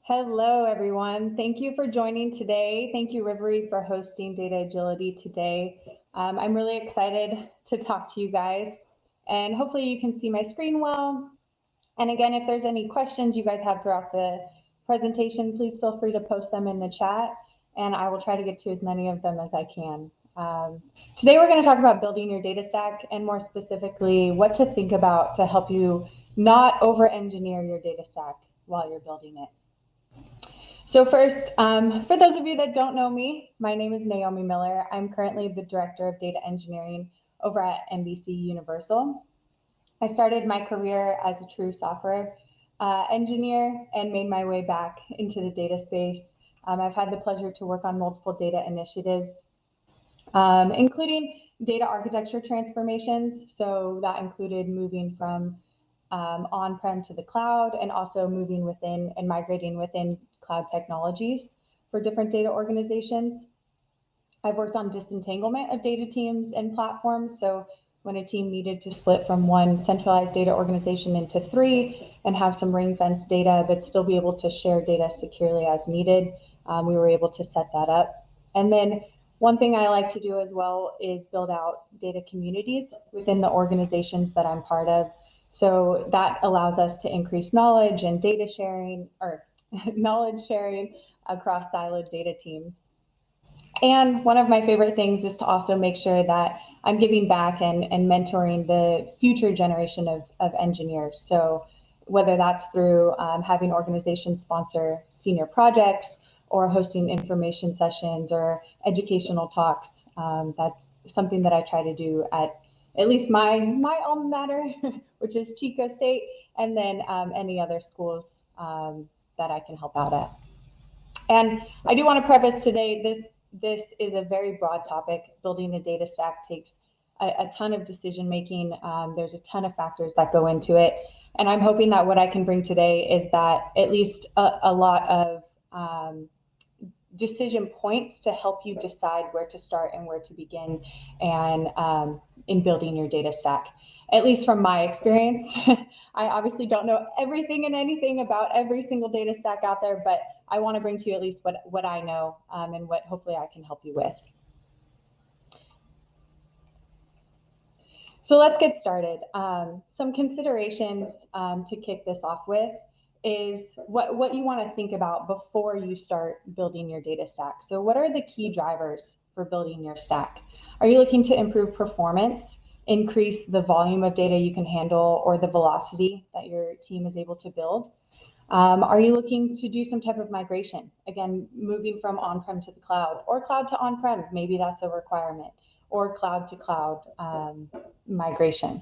Hello, everyone. Thank you for joining today. Thank you, Rivery, for hosting Data Agility today. I'm really excited to talk to you guys, and hopefully you can see my screen well. And again, if there's any questions you guys have throughout the presentation, please feel free to post them in the chat, and I will try to get to as many of them as I can. Today, we're going to talk about building your data stack, and more specifically, what to think about to help you not over-engineer your data stack while you're building it. So first, for those of you that don't know me, my name is Naomi Miller. I'm currently the Director of Data Engineering over at NBC Universal. I started my career as a true software engineer and made my way back into the data space. I've had the pleasure to work on multiple data initiatives, including data architecture transformations. So that included moving from on-prem to the cloud, and also moving within and migrating within cloud technologies for different data organizations. I've worked on disentanglement of data teams and platforms. So when a team needed to split from one centralized data organization into three and have some ring-fenced data, but still be able to share data securely as needed, we were able to set that up. And then one thing I like to do as well is build out data communities within the organizations that I'm part of. So that allows us to increase knowledge and data sharing, or knowledge sharing across siloed data teams. And one of my favorite things is to also make sure that I'm giving back and mentoring the future generation of engineers. So whether that's through having organizations sponsor senior projects or hosting information sessions or educational talks, that's something that I try to do at least my alma mater, which is Chico State, and then any other schools that I can help out at. And I do want to preface today, this is a very broad topic. Building a data stack takes a ton of decision making. There's a ton of factors that go into it. And I'm hoping that what I can bring today is that at least a lot of decision points to help you decide where to start and where to begin and in building your data stack. At least from my experience, I obviously don't know everything and anything about every single data stack out there, but I want to bring to you at least what I know and what hopefully I can help you with. So let's get started. Some considerations to kick this off with is what you want to think about before you start building your data stack. So what are the key drivers for building your stack? Are you looking to improve performance, increase the volume of data you can handle, or the velocity that your team is able to build? Are you looking to do some type of migration? Again, moving from on-prem to the cloud, or cloud to on-prem, maybe that's a requirement, or cloud to cloud migration.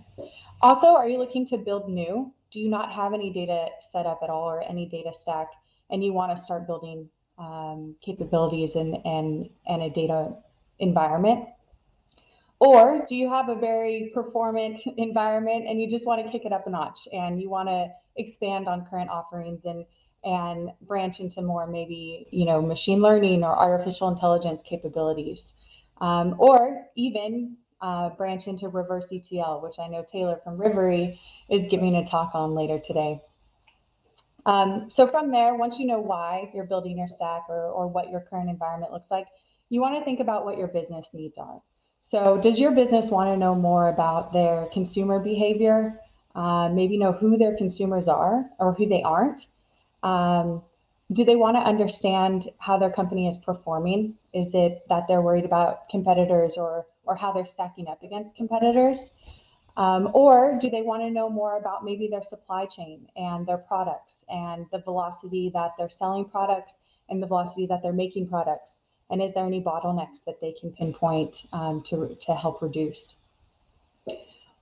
Also, are you looking to build new? Do you not have any data set up at all or any data stack, and you want to start building capabilities and a data environment? Or do you have a very performant environment and you just want to kick it up a notch and you want to expand on current offerings and branch into more maybe machine learning or artificial intelligence capabilities, or even branch into reverse ETL, which I know Taylor from Rivery is giving a talk on later today. So from there, once you know why you're building your stack or what your current environment looks like, you want to think about what your business needs are. So does your business want to know more about their consumer behavior? Maybe know who their consumers are or who they aren't? Do they want to understand how their company is performing? Is it that they're worried about competitors or how they're stacking up against competitors? Or do they want to know more about maybe their supply chain and their products and the velocity that they're selling products and the velocity that they're making products? And is there any bottlenecks that they can pinpoint to help reduce?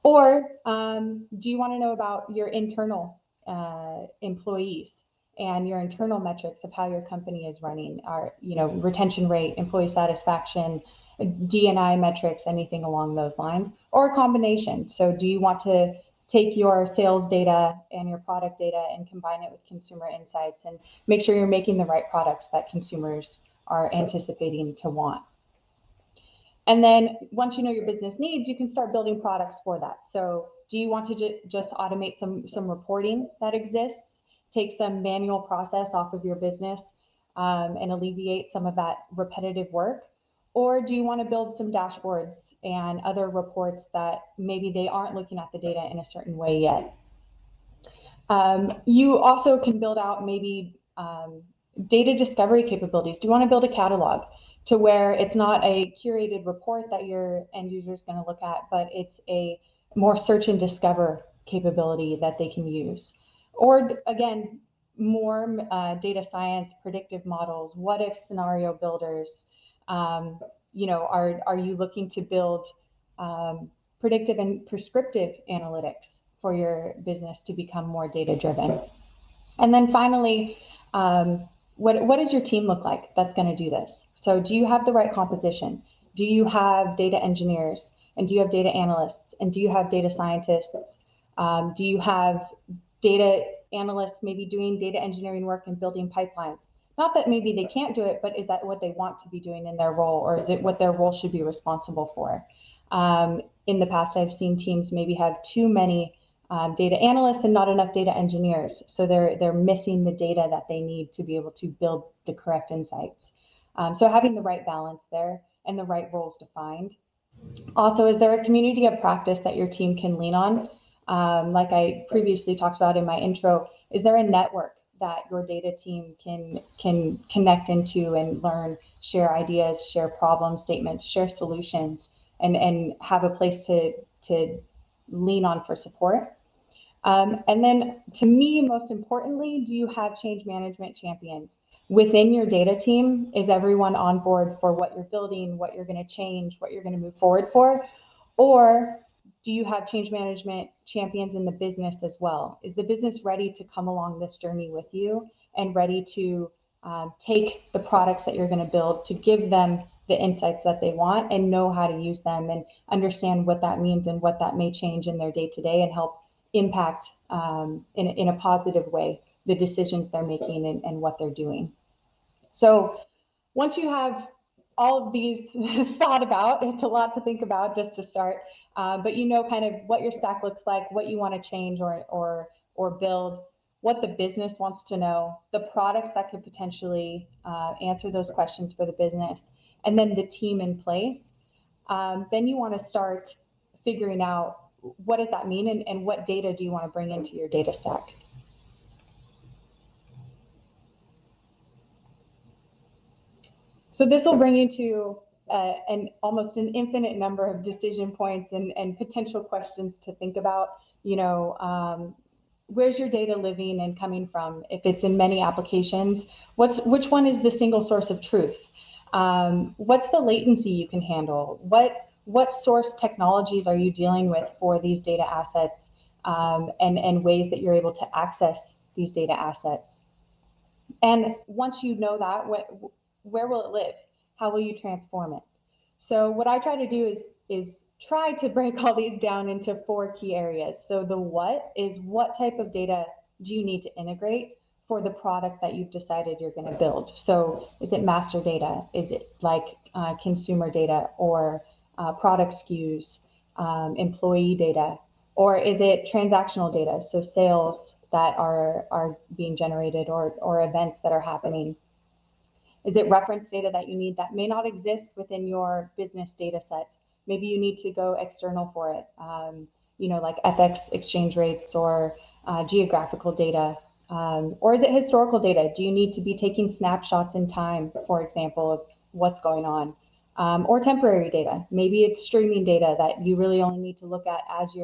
Or do you want to know about your internal employees and your internal metrics of how your company is running? Retention rate, employee satisfaction, D&I metrics, anything along those lines, or a combination. So do you want to take your sales data and your product data and combine it with consumer insights and make sure you're making the right products that consumers are anticipating to want? And then once you know your business needs, you can start building products for that. So do you want to just automate some reporting that exists take some manual process off of your business and alleviate some of that repetitive work? Or do you want to build some dashboards and other reports that maybe they aren't looking at the data in a certain way yet? You also can build out maybe data discovery capabilities. Do you want to build a catalog to where it's not a curated report that your end user is going to look at, but it's a more search and discover capability that they can use? Or again, more data science, predictive models, what if scenario builders. You know, are you looking to build predictive and prescriptive analytics for your business to become more data driven? And then finally, what does your team look like that's going to do this? So do you have the right composition? Do you have data engineers? And do you have data analysts? And do you have data scientists? Do you have data analysts maybe doing data engineering work and building pipelines? Not that maybe they can't do it, but is that what they want to be doing in their role, or is it what their role should be responsible for? In the past, I've seen teams maybe have too many data analysts and not enough data engineers. So they're missing the data that they need to be able to build the correct insights. So having the right balance there and the right roles defined. Also, is there a community of practice that your team can lean on? Like I previously talked about in my intro, is there a network that your data team can connect into and learn, share ideas, share problem statements, share solutions, and have a place to lean on for support? And then to me, most importantly, do you have change management champions? Within your data team, is everyone on board for what you're building, what you're going to change, what you're going to move forward for? Or do you have change management champions in the business as well? Is the business ready to come along this journey with you and ready to take the products that you're going to build, to give them the insights that they want and know how to use them and understand what that means and what that may change in their day-to-day and help impact in a positive way the decisions they're making and what they're doing? So once you have all of these thought about, it's a lot to think about just to start, but you know kind of what your stack looks like, what you want to change or build, what the business wants to know, the products that could potentially answer those questions for the business, and then the team in place. Then you want to start figuring out what does that mean and what data do you want to bring into your data stack. So this will bring you to almost an infinite number of decision points and potential questions to think about. You know, where's your data living and coming from? If it's in many applications, which one is the single source of truth? What's the latency you can handle? What source technologies are you dealing with for these data assets and ways that you're able to access these data assets? And once you know that, where will it live? How will you transform it? So what I try to do is try to break all these down into 4 key areas. So the what is, what type of data do you need to integrate for the product that you've decided you're going to build? So is it master data? Is it like consumer data or product SKUs, employee data? Or is it transactional data? So sales that are being generated or events that are happening? Is it reference data that you need that may not exist within your business data sets? Maybe you need to go external for it, you know, like FX exchange rates or geographical data. Or is it historical data? Do you need to be taking snapshots in time, for example, of what's going on? Or temporary data. Maybe it's streaming data that you really only need to look at as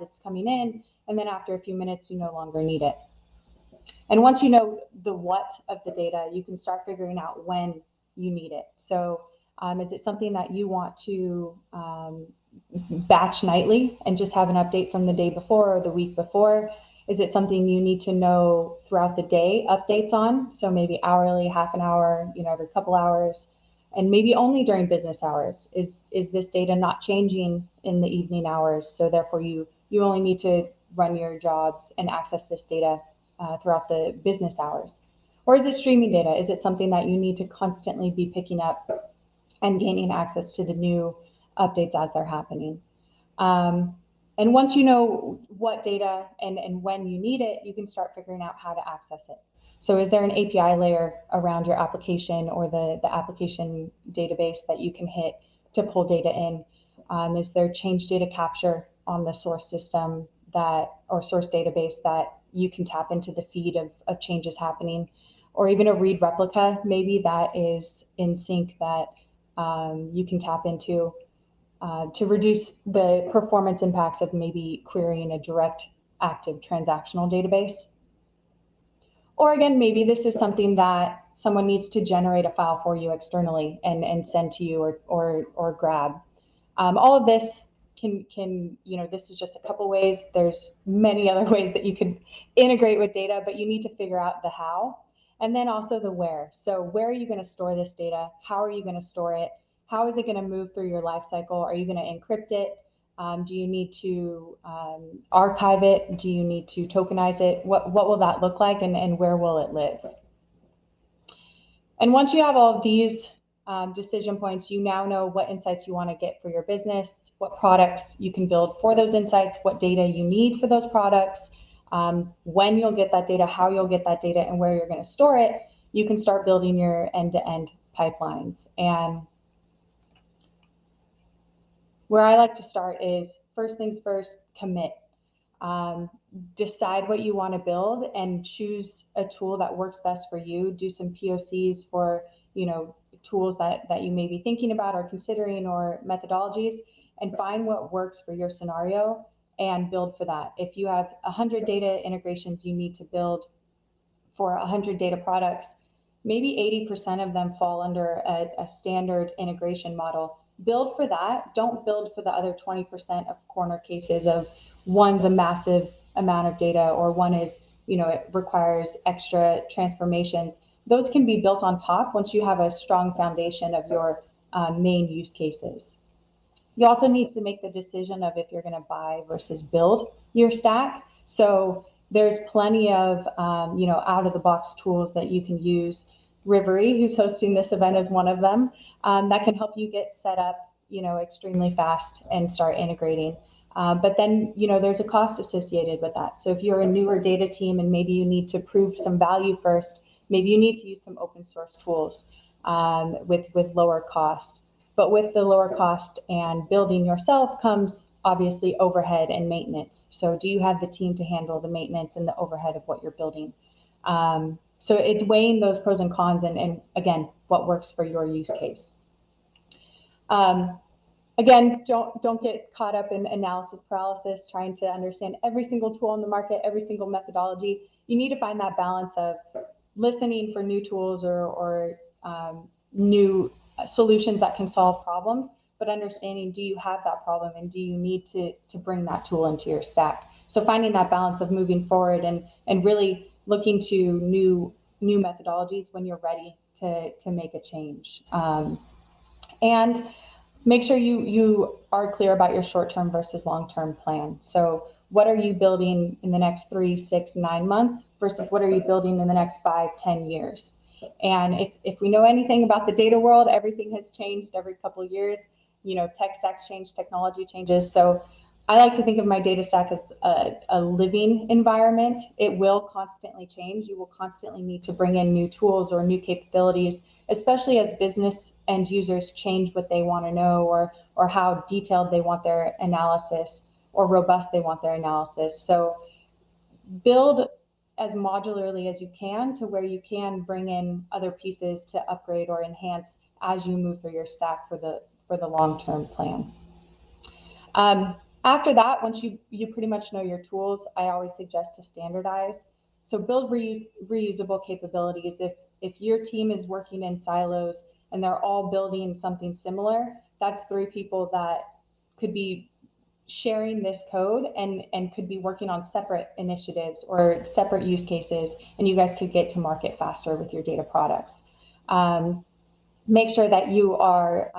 it's coming in, and then after a few minutes, you no longer need it. And once you know the what of the data, you can start figuring out when you need it. So is it something that you want to batch nightly and just have an update from the day before or the week before? Is it something you need to know throughout the day updates on? So maybe hourly, half an hour, you know, every couple hours, and maybe only during business hours. Is this data not changing in the evening hours? So therefore you only need to run your jobs and access this data throughout the business hours? Or is it streaming data? Is it something that you need to constantly be picking up and gaining access to the new updates as they're happening? And And once you know what data and when you need it, you can start figuring out how to access it. So is there an API layer around your application or the application database that you can hit to pull data in? Is there change data capture on the source system or source database that you can tap into the feed of changes happening? Or even a read replica, maybe that is in sync that you can tap into to reduce the performance impacts of maybe querying a direct active transactional database. Or again, maybe this is something that someone needs to generate a file for you externally and send to you or grab. All of this can, this is just a couple ways. There's many other ways that you could integrate with data, but you need to figure out the how. And then also the where. So where are you going to store this data? How are you going to store it? How is it going to move through your life cycle? Are you going to encrypt it? Do you need to archive it? Do you need to tokenize it? What will that look like, and where will it live? And once you have all of these decision points, you now know what insights you want to get for your business, what products you can build for those insights, what data you need for those products, when you'll get that data, how you'll get that data, and where you're going to store it. You can start building your end-to-end pipelines. And where I like to start is, first things first, commit. Decide what you want to build and choose a tool that works best for you. Do some POCs for, tools that you may be thinking about or considering, or methodologies, and find what works for your scenario and build for that. If you have 100 data integrations you need to build for 100 data products, maybe 80% of them fall under a standard integration model. Build for that. Don't build for the other 20% of corner cases of one's a massive amount of data, or one is, it requires extra transformations. Those can be built on top once you have a strong foundation of your main use cases. You also need to make the decision of if you're going to buy versus build your stack. So there's plenty of, out of the box tools that you can use. Rivery, who's hosting this event, is one of them, that can help you get set up, extremely fast and start integrating. But then, there's a cost associated with that. So if you're a newer data team and maybe you need to prove some value first, maybe you need to use some open source tools with lower cost. But with the lower cost and building yourself comes obviously overhead and maintenance. So do you have the team to handle the maintenance and the overhead of what you're building? So it's weighing those pros and cons, and again, what works for your use case. Again, don't get caught up in analysis paralysis, trying to understand every single tool on the market, every single methodology. You need to find that balance of listening for new tools or new solutions that can solve problems, but understanding, do you have that problem and do you need to bring that tool into your stack? So finding that balance of moving forward and really looking to new methodologies when you're ready to make a change. And make sure you are clear about your short-term versus long-term plan. So what are you building in the next 3, 6, 9 months versus what are you building in the next 5, 10 years? And if we know anything about the data world, everything has changed every couple of years. Tech stacks change, technology changes. So I like to think of my data stack as a living environment. It will constantly change. You will constantly need to bring in new tools or new capabilities, especially as business end users change what they want to know, or how detailed they want their analysis or robust they want their analysis. So build as modularly as you can to where you can bring in other pieces to upgrade or enhance as you move through your stack for the long-term plan. After that, once you pretty much know your tools, I always suggest to standardize. So build reusable capabilities. If your team is working in silos and they're all building something similar, that's 3 people that could be sharing this code and could be working on separate initiatives or separate use cases, and you guys could get to market faster with your data products. Make sure that you are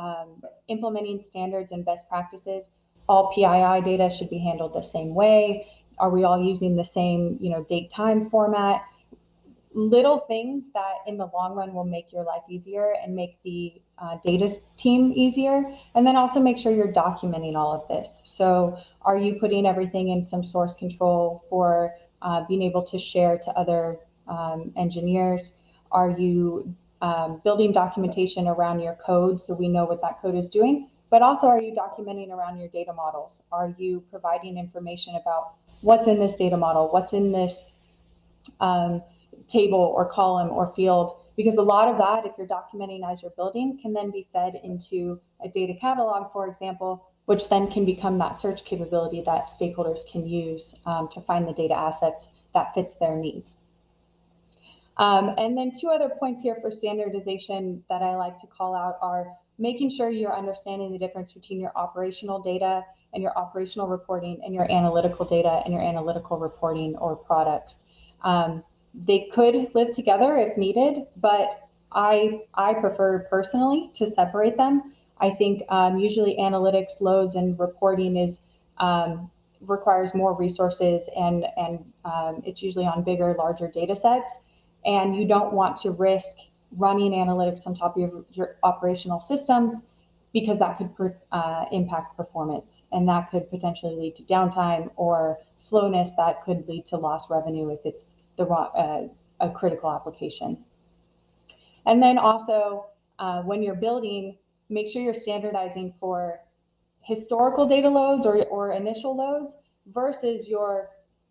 implementing standards and best practices. All PII data should be handled the same way. Are we all using the same, date time format? little things that in the long run will make your life easier and make the data team easier. And then also make sure you're documenting all of this. So are you putting everything in some source control for being able to share to other engineers? Are you building documentation around your code so we know what that code is doing? But also, are you documenting around your data models? Are you providing information about what's in this data model, what's in this table or column or field? Because a lot of that, if you're documenting as you're building, can then be fed into a data catalog, for example, which then can become that search capability that stakeholders can use to find the data assets that fits their needs. And then two other points here for standardization that I like to call out are making sure you're understanding the difference between your operational data and your operational reporting and your analytical data and your analytical reporting or products. They could live together if needed, but I prefer personally to separate them. I think usually analytics, loads, and reporting is requires more resources, and it's usually on bigger, larger data sets. And you don't want to risk running analytics on top of your operational systems, because that could impact performance, and that could potentially lead to downtime or slowness that could lead to lost revenue if it's a critical application. And then also, when you're building, make sure you're standardizing for historical data loads or initial loads versus your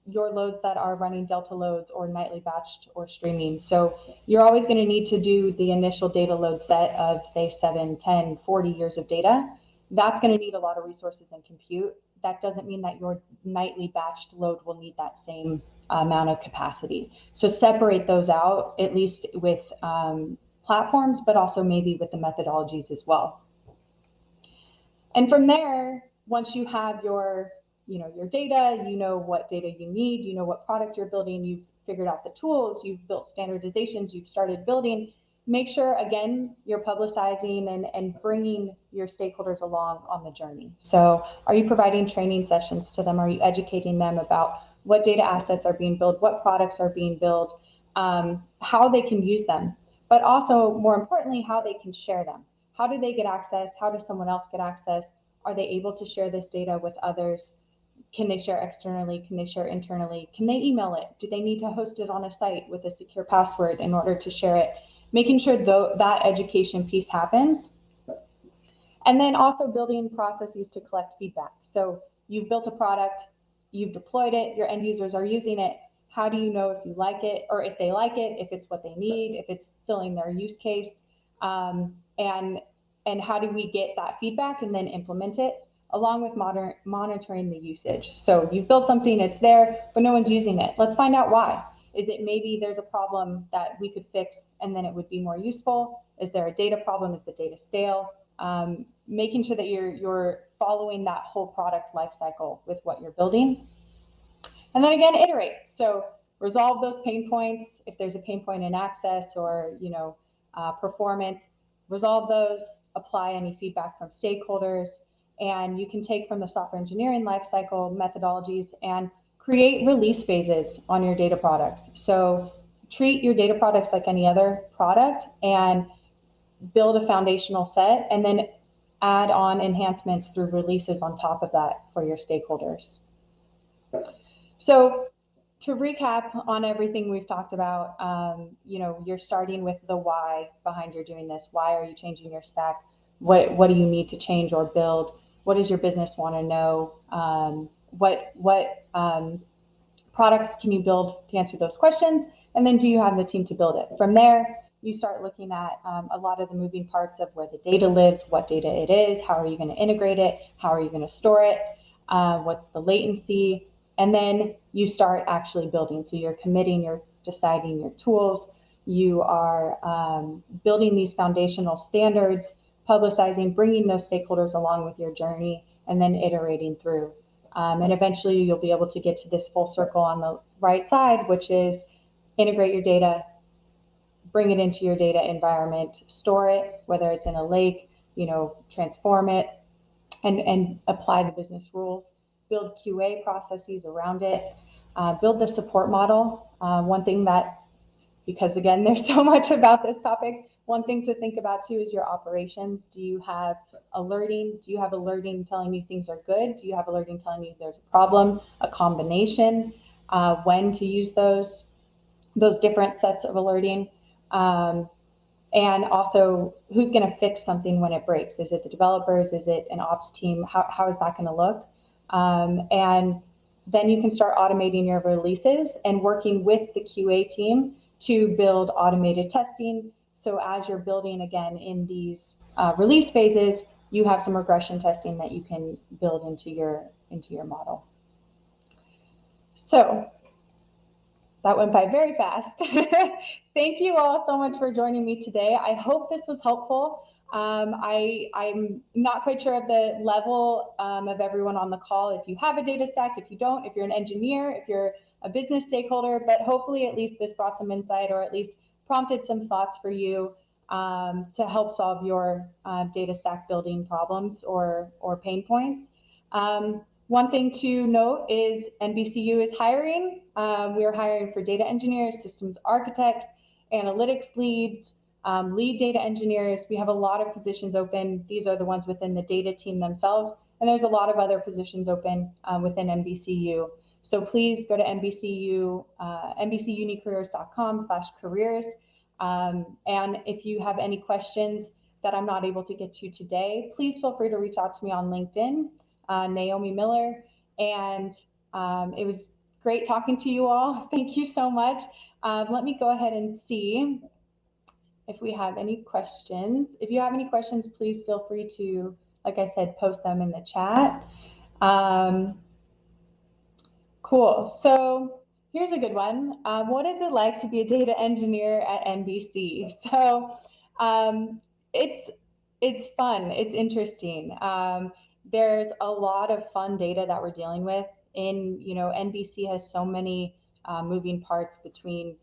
loads that are running delta loads or nightly batched or streaming. So you're always going to need to do the initial data load set of, say, 7, 10, 40 years of data. That's going to need a lot of resources and compute. That doesn't mean that your nightly batched load will need that same amount of capacity. So separate those out, at least with platforms, but also maybe with the methodologies as well. And from there, once you have your data, you know what data you need, you know what product you're building, you've figured out the tools, you've built standardizations, you've started building, make sure, again, you're publicizing and bringing your stakeholders along on the journey. So are you providing training sessions to them? Are you educating them about what data assets are being built, what products are being built, how they can use them, but also, more importantly, how they can share them? How do they get access? How does someone else get access? Are they able to share this data with others? Can they share externally? Can they share internally? Can they email it? Do they need to host it on a site with a secure password in order to share it? Making sure that education piece happens. And then also building processes to collect feedback. So you've built a product, you've deployed it, your end users are using it. How do you know if you like it, or if they like it, if it's what they need, if it's filling their use case? And how do we get that feedback and then implement it, along with monitoring the usage? So you've built something, it's there, but no one's using it. Let's find out why. Is it maybe there's a problem that we could fix and then it would be more useful? Is there a data problem? Is the data stale? Making sure that you're following that whole product life cycle with what you're building. And then again, iterate. So resolve those pain points. If there's a pain point in access or performance, resolve those, apply any feedback from stakeholders, and you can take from the software engineering lifecycle methodologies and create release phases on your data products. So treat your data products like any other product and build a foundational set, and then add on enhancements through releases on top of that for your stakeholders. So to recap on everything we've talked about, you're starting with the why behind you're doing this. Why are you changing your stack? What do you need to change or build? What does your business want to know? What products can you build to answer those questions? And then do you have the team to build it? From there, you start looking at a lot of the moving parts of where the data lives, what data it is, how are you going to integrate it, how are you going to store it, what's the latency, and then you start actually building. So you're committing, you're deciding your tools, you are building these foundational standards, publicizing, bringing those stakeholders along with your journey, and then iterating through. And eventually you'll be able to get to this full circle on the right side, which is integrate your data, bring it into your data environment, store it, whether it's in a lake, transform it, and apply the business rules, build QA processes around it, build the support model. One thing that because again, there's so much about this topic. One thing to think about too is your operations. Do you have alerting? Do you have alerting telling you things are good? Do you have alerting telling you there's a problem? A combination? When to use those different sets of alerting? And also, who's going to fix something when it breaks? Is it the developers? Is it an ops team? How is that going to look? And then you can start automating your releases and working with the QA team to build automated testing. So as you're building again in these release phases, you have some regression testing that you can build into your model. So that went by very fast. Thank you all so much for joining me today. I hope this was helpful. I'm not quite sure of the level of everyone on the call. If you have a data stack, if you don't, if you're an engineer, if you're a business stakeholder, but hopefully at least this brought some insight or at least prompted some thoughts for you to help solve your data stack building problems or pain points. One thing to note is NBCU is hiring. We are hiring for data engineers, systems architects, analytics leads, lead data engineers. We have a lot of positions open. These are the ones within the data team themselves. And there's a lot of other positions open within NBCU. So please go to nbcunicareers.com/careers. And if you have any questions that I'm not able to get to today, please feel free to reach out to me on LinkedIn. Naomi Miller, and it was great talking to you all. Thank you so much. Let me go ahead and see if we have any questions. If you have any questions, please feel free to, like I said, post them in the chat. Cool. So here's a good one. What is it like to be a data engineer at NBC? So it's fun. It's interesting. There's a lot of fun data that we're dealing with. NBC has so many moving parts between,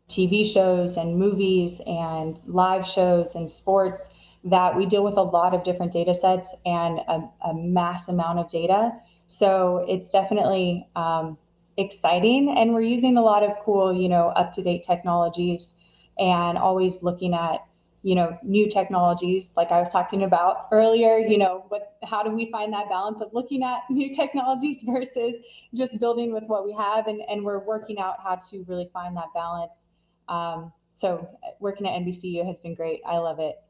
TV shows and movies and live shows and sports that we deal with a lot of different data sets and a mass amount of data. So it's definitely exciting, and we're using a lot of cool, up-to-date technologies and always looking at new technologies, like I was talking about earlier, how do we find that balance of looking at new technologies versus just building with what we have, and we're working out how to really find that balance. So working at NBCU has been great. I love it.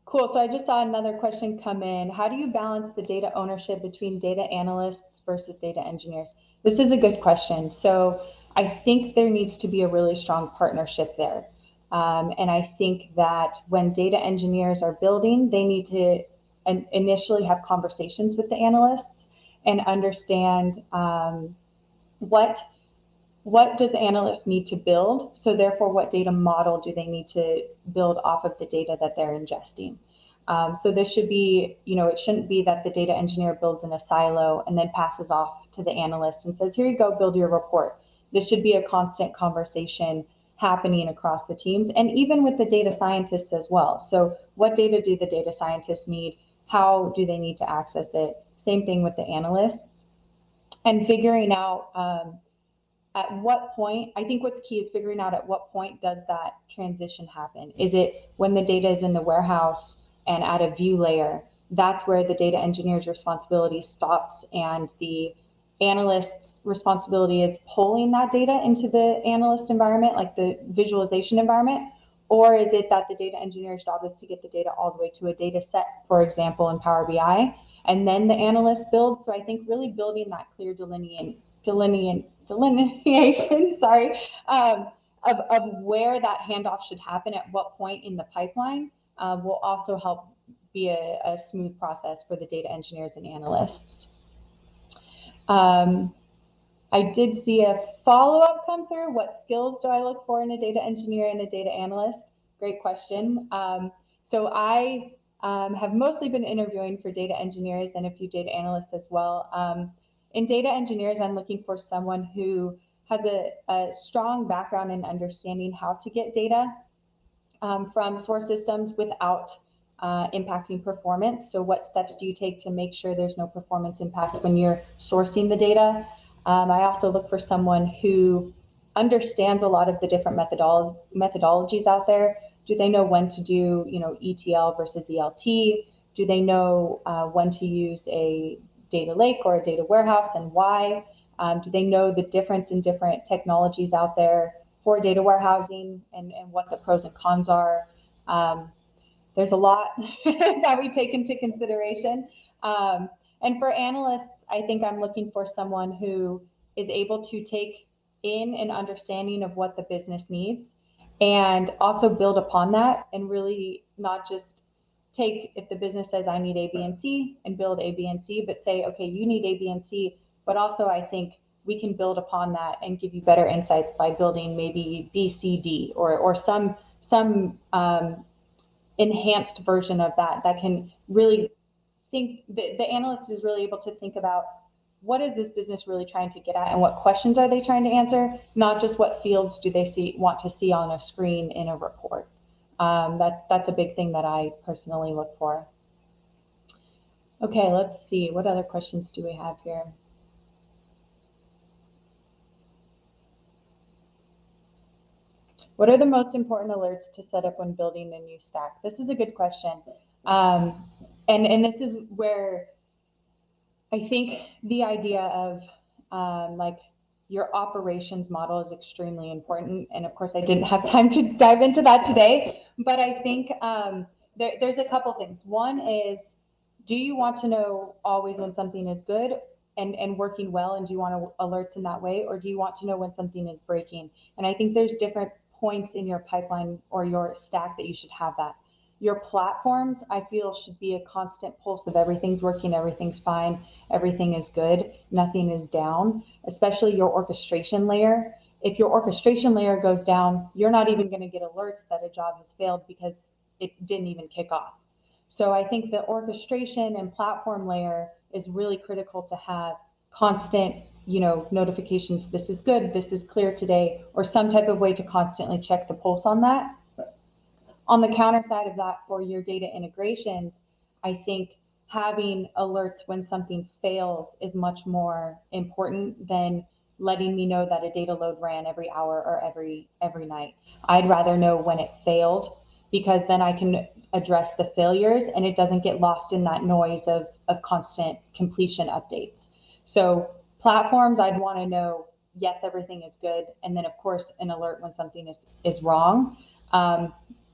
Cool. So I just saw another question come in. How do you balance the data ownership between data analysts versus data engineers? This is a good question. So I think there needs to be a really strong partnership there. And I think that when data engineers are building, they need to initially have conversations with the analysts and understand what does the analyst need to build? So therefore, what data model do they need to build off of the data that they're ingesting? So this should be, it shouldn't be that the data engineer builds in a silo and then passes off to the analyst and says, here you go, build your report. This should be a constant conversation happening across the teams and even with the data scientists as well. So what data do the data scientists need? How do they need to access it? Same thing with the analysts. And figuring out at what point, I think what's key is figuring out at what point does that transition happen? Is it when the data is in the warehouse and at a view layer? That's where the data engineer's responsibility stops and the analyst's responsibility is pulling that data into the analyst environment, like the visualization environment? Or is it that the data engineer's job is to get the data all the way to a data set, for example, in Power BI, and then the analyst builds? So I think really building that clear delineation, sorry, of where that handoff should happen at what point in the pipeline will also help be a smooth process for the data engineers and analysts. I did see a follow-up come through. What skills do I look for in a data engineer and a data analyst? Great question. So I have mostly been interviewing for data engineers and a few data analysts as well. In data engineers, I'm looking for someone who has a strong background in understanding how to get data from source systems without impacting performance. So what steps do you take to make sure there's no performance impact when you're sourcing the data? I also look for someone who understands a lot of the different methodologies out there. Do they know when to do, ETL versus ELT? Do they know when to use a data lake or a data warehouse and why? Do they know the difference in different technologies out there for data warehousing and what the pros and cons are? There's a lot that we take into consideration. And for analysts, I think I'm looking for someone who is able to take in an understanding of what the business needs and also build upon that, and really not just take, if the business says I need A, B, and C, and build A, B, and C, but say, okay, you need A, B, and C, but also I think we can build upon that and give you better insights by building maybe B, C, D, or some enhanced version of that can really think, the analyst is really able to think about what is this business really trying to get at and what questions are they trying to answer, not just what fields do they want to see on a screen in a report. That's a big thing that I personally look for. Okay, let's see, what other questions do we have here? What are the most important alerts to set up when building a new stack? This is a good question. And this is where I think the idea of like your operations model is extremely important. And of course, I didn't have time to dive into that today, but I think there's a couple things. One is, do you want to know always when something is good and working well, and do you want alerts in that way, or do you want to know when something is breaking? And I think there's different points in your pipeline or your stack that you should have that. Your platforms, I feel, should be a constant pulse of everything's working, everything's fine, everything is good, nothing is down, especially your orchestration layer. If your orchestration layer goes down, you're not even going to get alerts that a job has failed because it didn't even kick off. So I think the orchestration and platform layer is really critical to have constant, notifications. This is good, this is clear today, or some type of way to constantly check the pulse on that. On the counter side of that, for your data integrations, I think having alerts when something fails is much more important than letting me know that a data load ran every hour or every night. I'd rather know when it failed, because then I can address the failures and it doesn't get lost in that noise of constant completion updates. So platforms, I'd want to know, yes, everything is good. And then of course, an alert when something is wrong.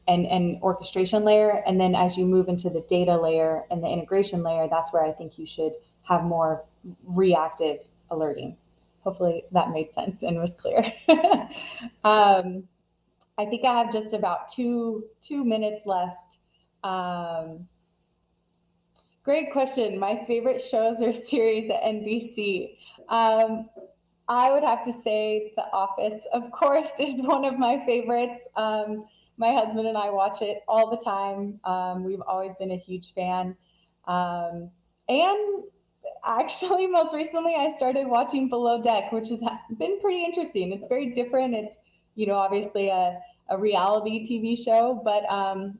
And orchestration layer. And then as you move into the data layer and the integration layer, that's where I think you should have more reactive alerting. Hopefully that made sense and was clear. I think I have just about two minutes left. Great question. My favorite shows or series at NBC. I would have to say The Office, of course, is one of my favorites. My husband and I watch it all the time. We've always been a huge fan. And actually, most recently, I started watching Below Deck, which has been pretty interesting. It's very different. It's, obviously a reality TV show, but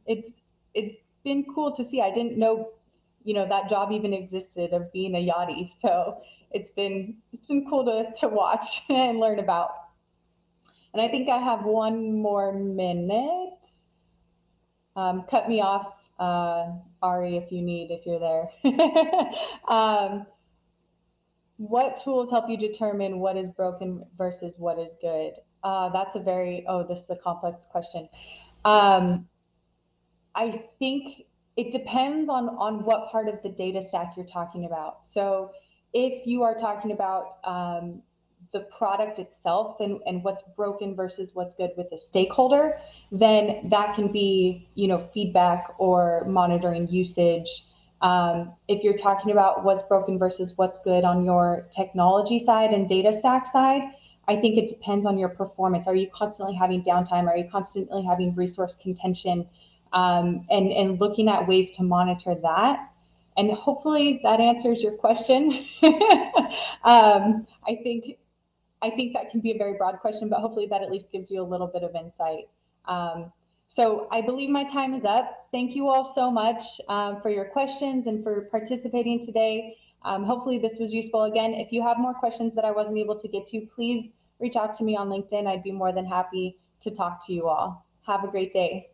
it's been cool to see. I didn't know, that job even existed, of being a yachty. So it's been cool to watch and learn about. And I think I have one more minute. Cut me off, Ari, if you're there. What tools help you determine what is broken versus what is good? That's this is a complex question. I think it depends on what part of the data stack you're talking about. So if you are talking about the product itself and what's broken versus what's good with the stakeholder, then that can be, feedback or monitoring usage. If you're talking about what's broken versus what's good on your technology side and data stack side, I think it depends on your performance. Are you constantly having downtime? Are you constantly having resource contention? And looking at ways to monitor that. And hopefully that answers your question. I think that can be a very broad question, but hopefully that at least gives you a little bit of insight. So I believe my time is up. Thank you all so much for your questions and for participating today. Hopefully this was useful. Again, if you have more questions that I wasn't able to get to, please reach out to me on LinkedIn. I'd be more than happy to talk to you all. Have a great day.